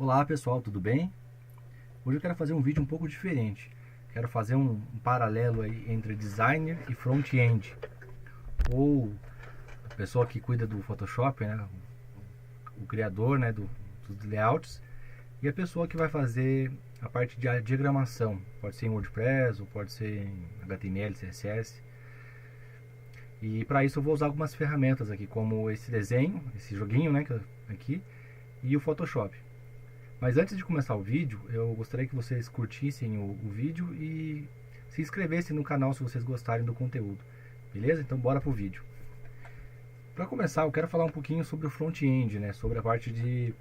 Olá pessoal, tudo bem? Hoje eu quero fazer um vídeo um pouco diferente. Quero fazer um paralelo aí entre designer e front-end, ou a pessoa que cuida do Photoshop, né? O criador, né? Dos layouts, e a pessoa que vai fazer a parte de diagramação. Pode ser em WordPress ou pode ser em HTML, CSS. E para isso eu vou usar algumas ferramentas aqui, como esse desenho, esse joguinho, né? Aqui, e o Photoshop. Mas antes de começar o vídeo, eu gostaria que vocês curtissem o vídeo e se inscrevessem no canal se vocês gostarem do conteúdo. Beleza? Então bora pro vídeo. Para começar, eu quero falar um pouquinho sobre o front-end, né? Sobre a parte de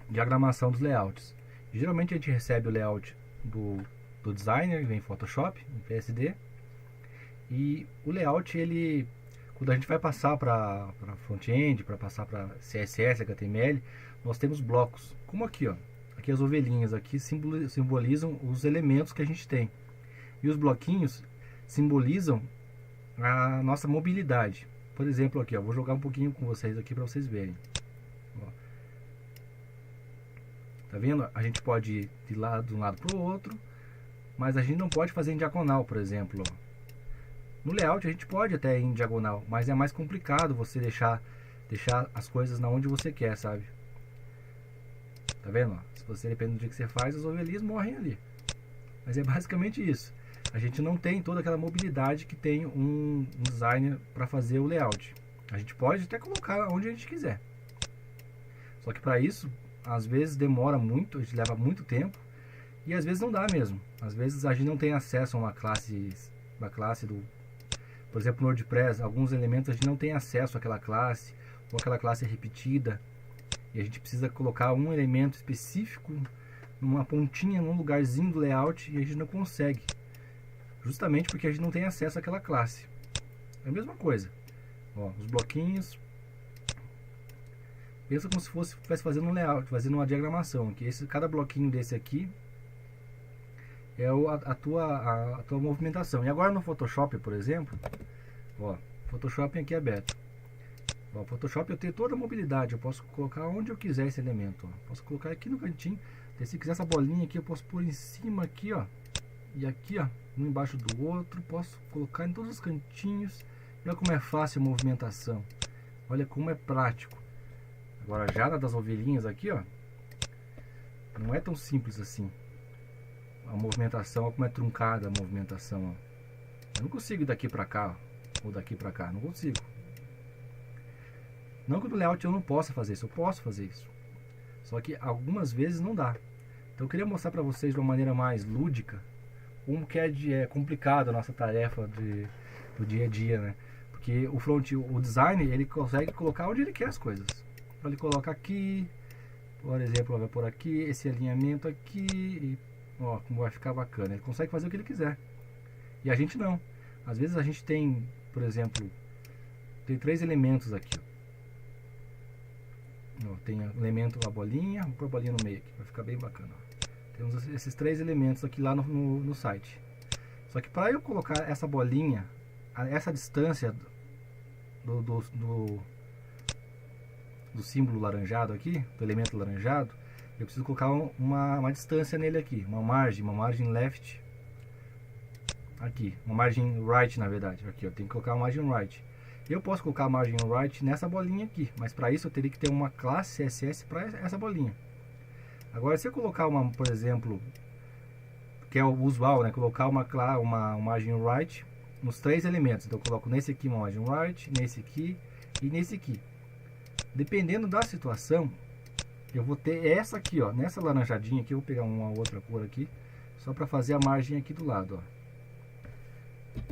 diagramação dos layouts. Geralmente a gente recebe o layout do designer, vem em Photoshop, em PSD. E o layout, ele, quando a gente vai passar para front-end, para passar para CSS, HTML, nós temos blocos, como aqui, ó. Aqui as ovelhinhas aqui simbolizam os elementos que a gente tem. E os bloquinhos simbolizam a nossa mobilidade. Por exemplo, aqui, ó, vou jogar um pouquinho com vocês aqui para vocês verem. Ó. Tá vendo? A gente pode ir de um lado para o outro, mas a gente não pode fazer em diagonal, por exemplo, ó. No layout a gente pode até ir em diagonal, mas é mais complicado você deixar as coisas na onde você quer, sabe? Tá vendo? Se você depende do dia que você faz, as ovelhinhas morrem ali. Mas é basicamente isso. A gente não tem toda aquela mobilidade que tem um designer para fazer o layout. A gente pode até colocar onde a gente quiser. Só que para isso, às vezes demora muito, a gente leva muito tempo. E às vezes não dá mesmo. Às vezes a gente não tem acesso a uma classe do... Por exemplo, no WordPress, alguns elementos a gente não tem acesso àquela classe, ou aquela classe é repetida. E a gente precisa colocar um elemento específico numa pontinha, num lugarzinho do layout, e a gente não consegue. Justamente porque a gente não tem acesso àquela classe. É a mesma coisa. Ó, os bloquinhos. Pensa como se estivesse fazendo um layout, fazendo uma diagramação. Que cada bloquinho desse aqui é a tua movimentação. E agora no Photoshop, por exemplo, ó, Photoshop aqui aberto. O Photoshop eu tenho toda a mobilidade, eu posso colocar onde eu quiser esse elemento, ó. Posso colocar aqui no cantinho, se quiser essa bolinha aqui eu posso pôr em cima aqui, ó, e aqui, ó, um embaixo do outro, posso colocar em todos os cantinhos. E olha como é fácil a movimentação, olha como é prático. Agora já na das ovelhinhas aqui, ó, não é tão simples assim. A movimentação, olha como é truncada a movimentação, ó. Eu não consigo ir daqui pra cá, ó, ou daqui pra cá, não consigo. Não que no layout eu não possa fazer isso, eu posso fazer isso. Só que algumas vezes não dá. Então eu queria mostrar para vocês de uma maneira mais lúdica como que é complicado a nossa tarefa do dia a dia, né? Porque o designer, ele consegue colocar onde ele quer as coisas. Então ele coloca aqui, por exemplo, vai por aqui, esse alinhamento aqui, e ó, como vai ficar bacana. Ele consegue fazer o que ele quiser. E a gente não. Às vezes a gente tem, por exemplo, tem 3 elementos aqui, ó. Tem o elemento, a bolinha, vou pôr a bolinha no meio aqui, vai ficar bem bacana. Temos esses 3 elementos aqui lá no site. Só que para eu colocar essa bolinha, essa distância do símbolo laranjado aqui, do elemento laranjado, eu preciso colocar uma distância nele aqui, uma margem left, aqui, uma margem right na verdade, aqui eu tenho que colocar uma margem right. Eu posso colocar a margem right nessa bolinha aqui, mas para isso eu teria que ter uma classe CSS para essa bolinha. Agora, se eu colocar por exemplo, que é o usual, né, colocar uma margem right nos 3 elementos. Então eu coloco nesse aqui uma margem right, nesse aqui e nesse aqui. Dependendo da situação, eu vou ter essa aqui, ó, nessa laranjadinha aqui, eu vou pegar uma outra cor aqui, só para fazer a margem aqui do lado, ó.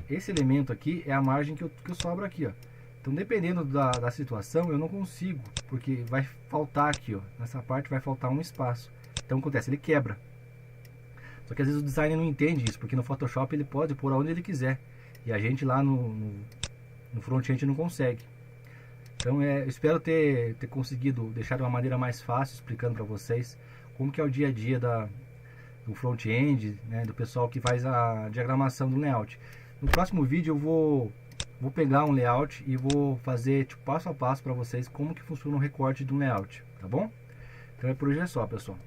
Esse elemento aqui é a margem que sobra aqui, ó. Então, dependendo da situação, eu não consigo, porque vai faltar aqui, ó. Nessa parte vai faltar um espaço. Então, acontece, ele quebra. Só que às vezes o designer não entende isso, porque no Photoshop ele pode pôr aonde ele quiser. E a gente lá no front-end não consegue. Então, eu espero ter conseguido deixar de uma maneira mais fácil, explicando para vocês como que é o dia a dia do front-end, né, do pessoal que faz a diagramação do layout. No próximo vídeo eu vou pegar um layout e vou fazer tipo, passo a passo para vocês como que funciona o recorte de um layout, tá bom? Então é por hoje é só, pessoal.